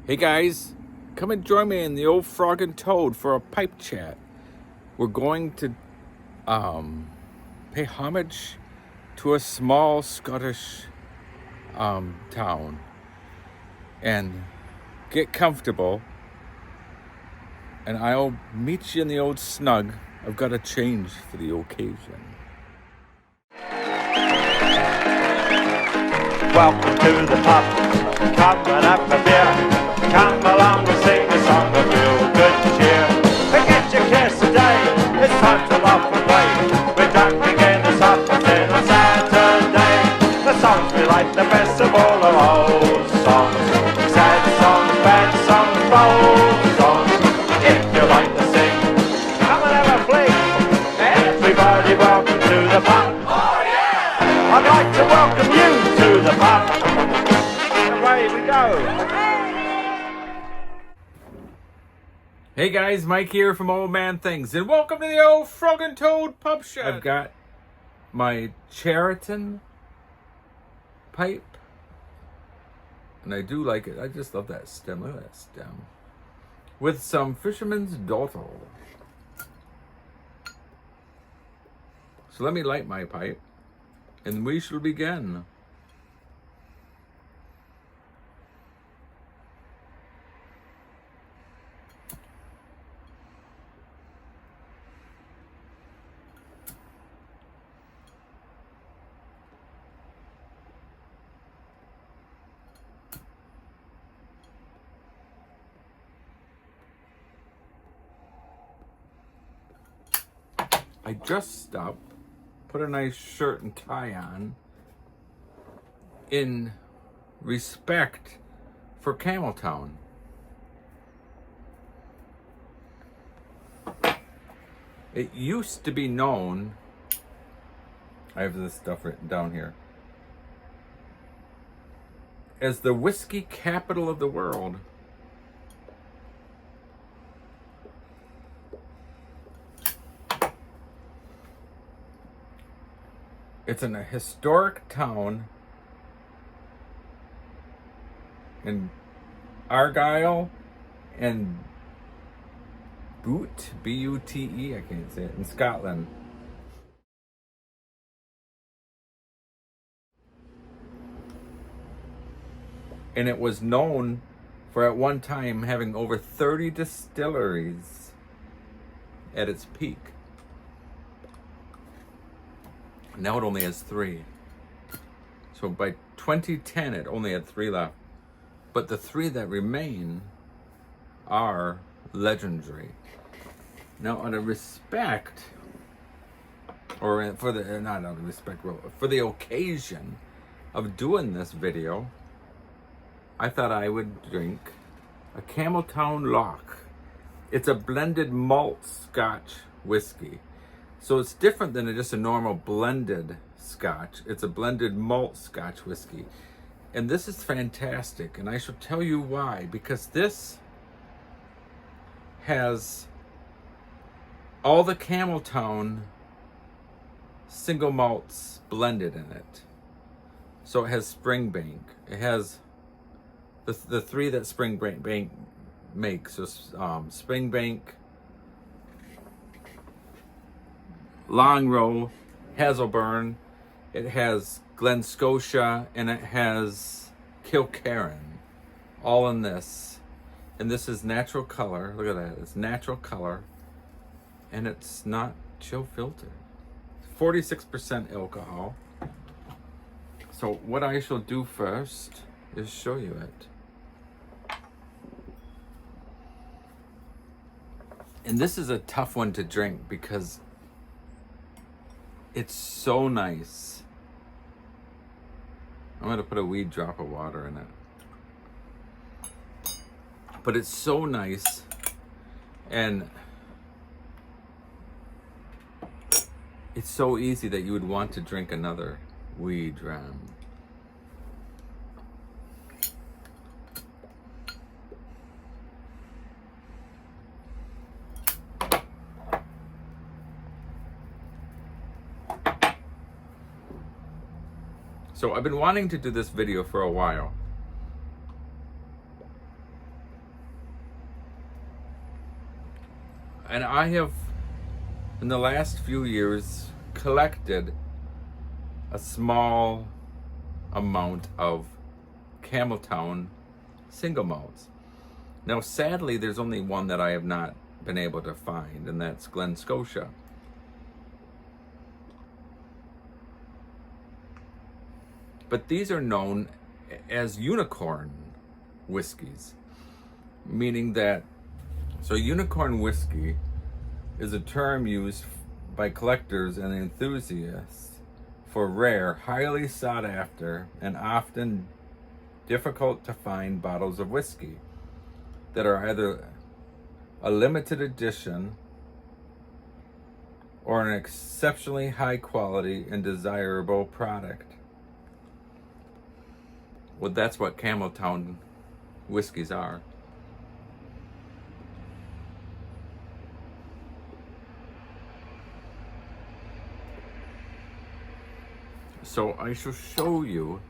Hey guys, come and join me in the Old Frog and Toad for a pipe chat. We're going to pay homage to a small Scottish town and get comfortable, and I'll meet you in the old snug. I've got a change for the occasion. Welcome to the pub, come and have a beer. Come along and sing a song of real good cheer. Forget your cares today, it's time to laugh and play. We're drunk again this afternoon on Saturday. The songs we like the best of all are old songs. Sad songs, bad songs, bold songs. If you like to sing, come and have a fling. Everybody welcome to the pub. Oh yeah! I'd like to welcome you to the pub. Away we go. Hey guys, Mike here from Old Man Things, and welcome to the Old Frog and Toad Pub Show. I've got my Champbeltown pipe, and I do like it. I just love that stem. Look at that stem. With some fisherman's dottle. So let me light my pipe, and we shall begin. I dressed up, put a nice shirt and tie on, in respect for Champbeltown. It used to be known, I have this stuff written down here, as the whiskey capital of the world. It's in a historic town in Argyll and Bute, B-U-T-E, I can't say it, in Scotland. And it was known for at one time having over 30 distilleries at its peak. Now it only has 3. So by 2010, it only had 3 left. But the 3 that remain are legendary. Now, out of respect, or for the, not out of respect, for the occasion of doing this video, I thought I would drink a Champbeltown Loch. It's a blended malt Scotch whiskey. So it's different than just a normal blended Scotch. It's a blended malt Scotch whiskey. And this is fantastic. And I shall tell you why. Because this has all the Champbeltown single malts blended in it. So it has Springbank. It has the 3 that Springbank makes. So Springbank, Long Row, Hazelburn, it has Glen Scotia, and it has Kilkerran, all in this. And this is natural color. Look at that. It's natural color, and it's not chill filtered. 46% alcohol. So what I shall do first is show you it. And this is a tough one to drink because it's so nice. I'm going to put a wee drop of water in it. But it's so nice. And it's so easy that you would want to drink another wee dram. So I've been wanting to do this video for a while. And I have, in the last few years, collected a small amount of Campbeltown single malts. Now, sadly, there's only one that I have not been able to find, and that's Glen Scotia. But these are known as unicorn whiskeys, meaning that, so unicorn whiskey is a term used by collectors and enthusiasts for rare, highly sought after, and often difficult to find bottles of whiskey that are either a limited edition or an exceptionally high quality and desirable product. Well, that's what Campbeltown whiskeys are. So I shall show you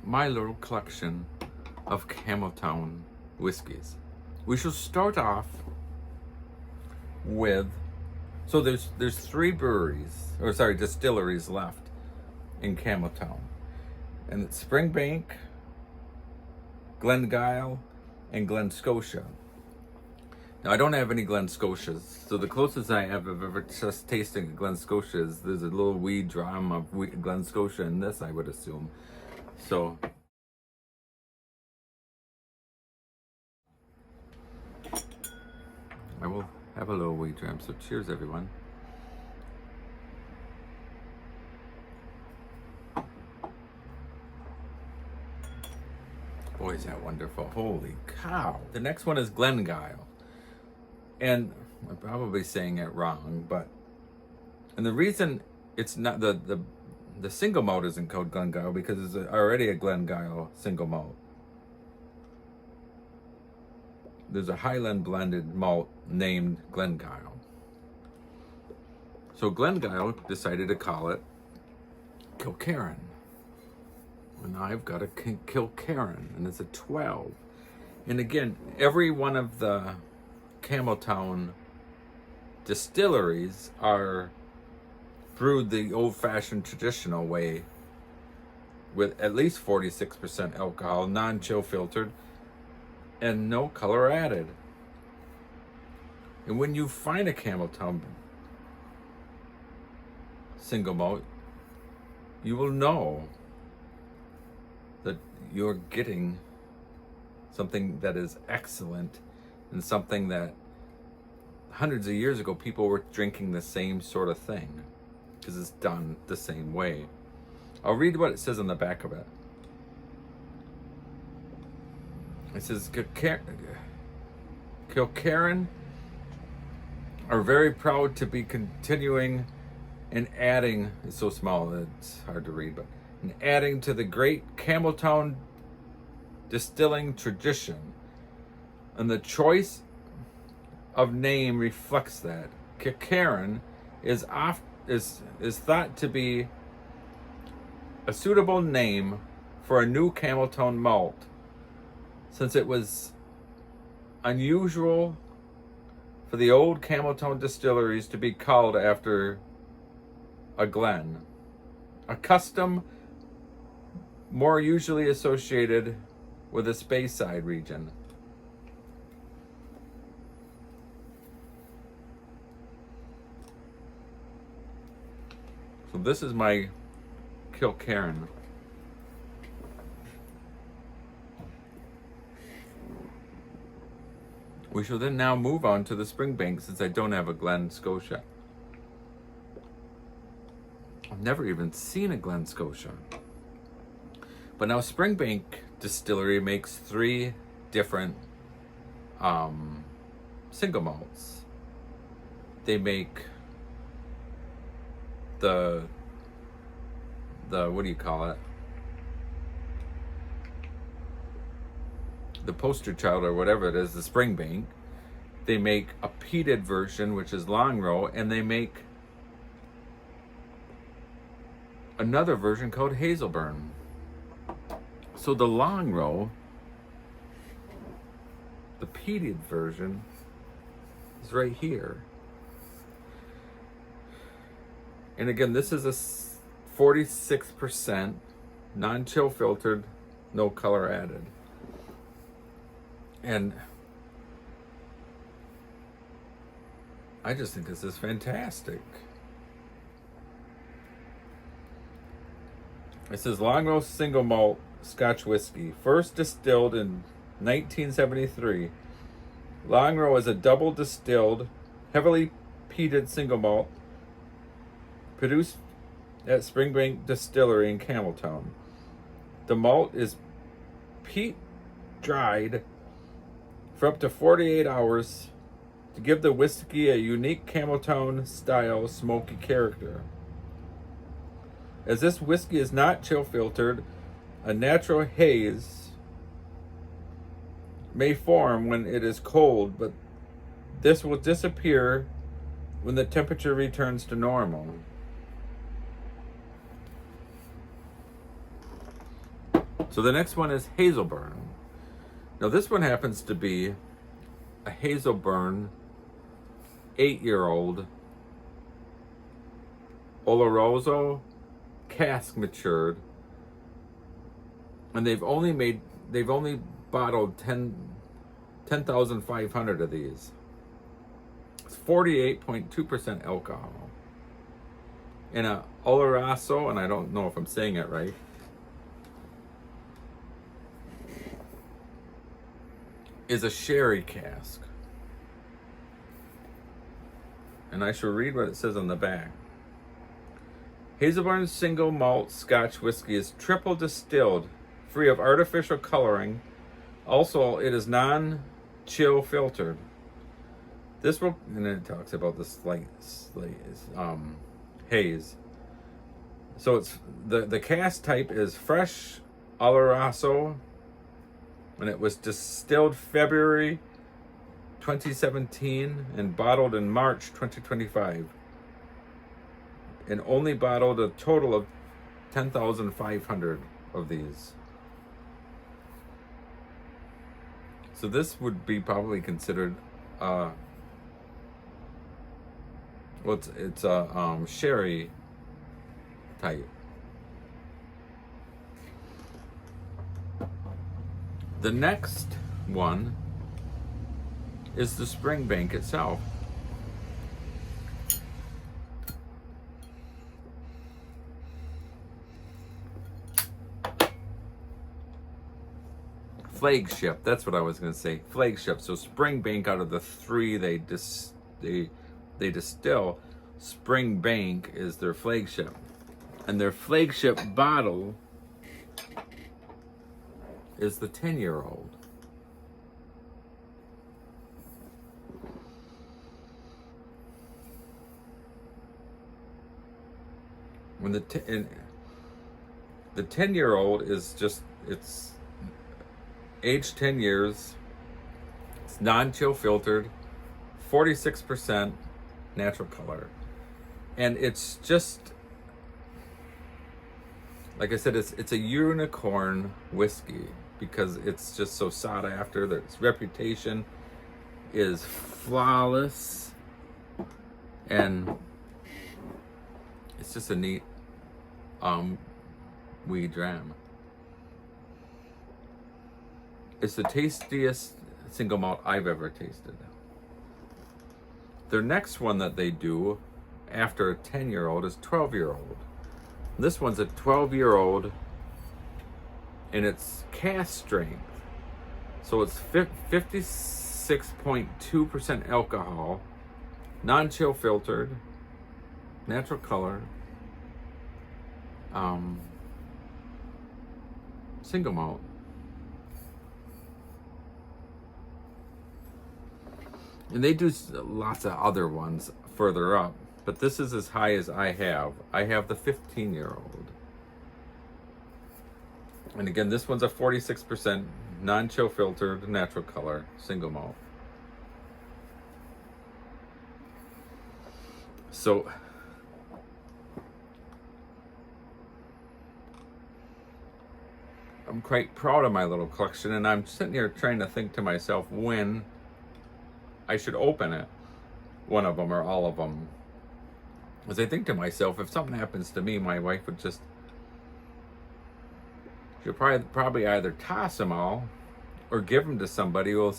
my little collection of Campbeltown whiskeys. We shall start off with, so there's three distilleries left in Campbeltown, and it's Springbank, Glengyle, and Glen Scotia. Now, I don't have any Glen Scotias, so the closest I have ever just tasting a Glen Scotia is there's a little wee dram of Glen Scotia in this, I would assume. So I will have a little wee dram. So cheers, everyone. Boy, is that wonderful. Holy cow. The next one is Glengyle. And I'm probably saying it wrong, and the reason it's not the single malt isn't called Glengyle because it's already a Glengyle single malt. There's a Highland blended malt named Glengyle. So Glengyle decided to call it Kilkerran. And I've got a Kilkerran, and it's a 12. And again, every one of the Campbeltown distilleries are brewed the old-fashioned traditional way with at least 46% alcohol, non-chill filtered, and no color added. And when you find a Campbeltown single malt, you will know that you're getting something that is excellent and something that hundreds of years ago people were drinking the same sort of thing because it's done the same way. I'll read what it says on the back of it. It says Kilkerran are very proud to be continuing and adding, it's so small it's hard to read, but and adding to the great Campbeltown distilling tradition. And the choice of name reflects that. Kilkerran is thought to be a suitable name for a new Campbeltown malt, since it was unusual for the old Campbeltown distilleries to be called after a glen, a custom more usually associated with a Speyside region. So this is my Kilkerran. We shall then now move on to the Springbank, since I don't have a Glen Scotia. I've never even seen a Glen Scotia. But now Springbank Distillery makes three different single malts. They make the what do you call it? The poster child or whatever it is, the Springbank. They make a peated version, which is Long Row, and they make another version called Hazelburn. So the Long Row, The peated version is right here. And again, this is a 46% non-chill filtered, no color added. And I just think this is fantastic. It says Long Roast Single Malt Scotch Whiskey, first distilled in 1973. Long Row is a double distilled, heavily peated single malt produced at Springbank Distillery in Campbeltown. The malt is peat dried for up to 48 hours to give the whiskey a unique Campbeltown style smoky character. As this whiskey is not chill filtered, a natural haze may form when it is cold, but this will disappear when the temperature returns to normal. So the next one is Hazelburn. Now this one happens to be a Hazelburn 8-year-old Oloroso cask matured, and they've only bottled 10,500 of these. It's 48.2% alcohol. And a Oloroso, and I don't know if I'm saying it right, is a sherry cask. And I shall read what it says on the back. Hazelburn single malt Scotch whiskey is triple distilled, free of artificial coloring. Also, it is non-chill filtered. This will, and then it talks about the slight haze. So it's the cask type is fresh Oloroso, and it was distilled February 2017 and bottled in March 2025, and only bottled a total of 10,500 of these. So this would be probably considered it's a sherry type. The next one is the Springbank itself. Flagship, that's what I was going to say. Flagship. So Springbank, out of the three they distill, Springbank is their flagship. And their flagship bottle is the 10-year-old. When the 10-year-old is just, it's aged 10 years, it's non-chill filtered, 46% natural color. And it's just, like I said, it's a unicorn whiskey because it's just so sought after. Its reputation is flawless, and it's just a neat wee dram. It's the tastiest single malt I've ever tasted. Their next one that they do after a 10-year-old is 12-year-old. This one's a 12-year-old, and it's cask strength. So it's 56.2% alcohol, non-chill filtered, natural color, single malt. And they do lots of other ones further up, but this is as high as I have. I have the 15-year-old. And again, this one's a 46% non-chill filtered, natural color, single malt. So I'm quite proud of my little collection, and I'm sitting here trying to think to myself when I should open it, one of them or all of them. As I think to myself, if something happens to me, my wife would just, she'll probably either toss them all or give them to somebody who will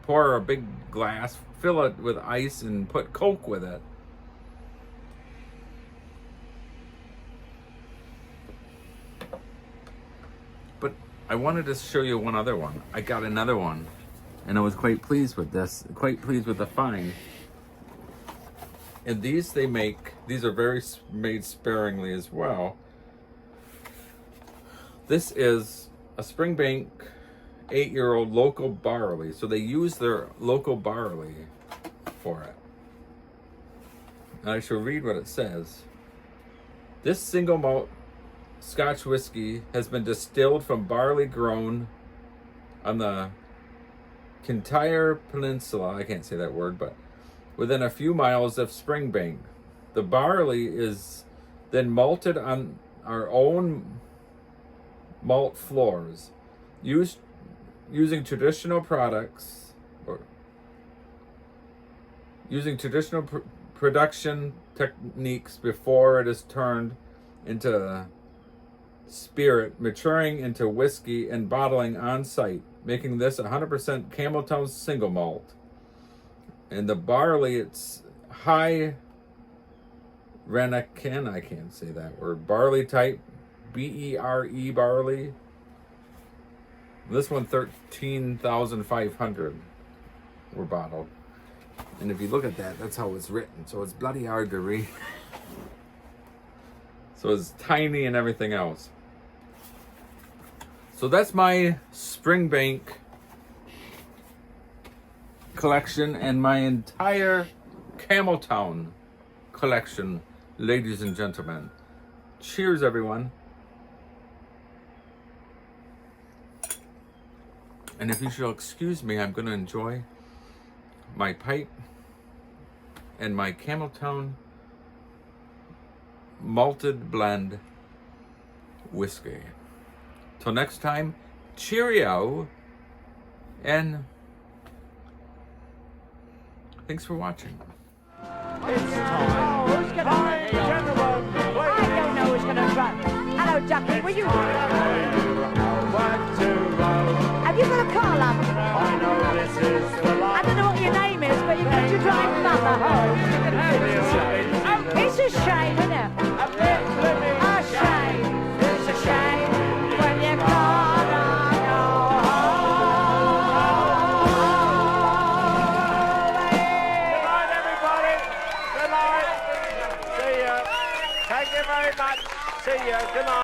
pour a big glass, fill it with ice, and put Coke with it. But I wanted to show you one other one. I got another one, and I was quite pleased with this, quite pleased with the find. And these are very made sparingly as well. This is a Springbank 8-year-old local barley. So they use their local barley for it. And I shall read what it says. This single malt Scotch whiskey has been distilled from barley grown on the Kintyre Peninsula. I can't say that word, but within a few miles of Springbank. The barley is then malted on our own malt floors, using traditional products or using traditional production techniques before it is turned into spirit, maturing into whiskey and bottling on site, making this 100% Campbeltown single malt. And the barley, it's high Ranakan, I can't say that word, barley type, BERE barley. This one, 13,500 were bottled. And if you look at that, that's how it's written. So it's bloody hard to read. So it's tiny and everything else. So that's my Springbank collection and my entire Campbeltown collection, ladies and gentlemen. Cheers, everyone. And if you shall excuse me, I'm going to enjoy my pipe and my Campbeltown malted blend whiskey. Till next time, cheerio, and thanks for watching. It's time. Who's gonna run? Gentlemen, I don't know who's gonna run. Hello, Ducky, were you? Have you got a car, love? I know this is the I life. don't know what your name is, but you're going to drive mother home. It's a shame, isn't it? A shame. It's a shame when you're gonna go home. Good night, everybody. Good night. See ya. Thank you very much. See ya. Good night.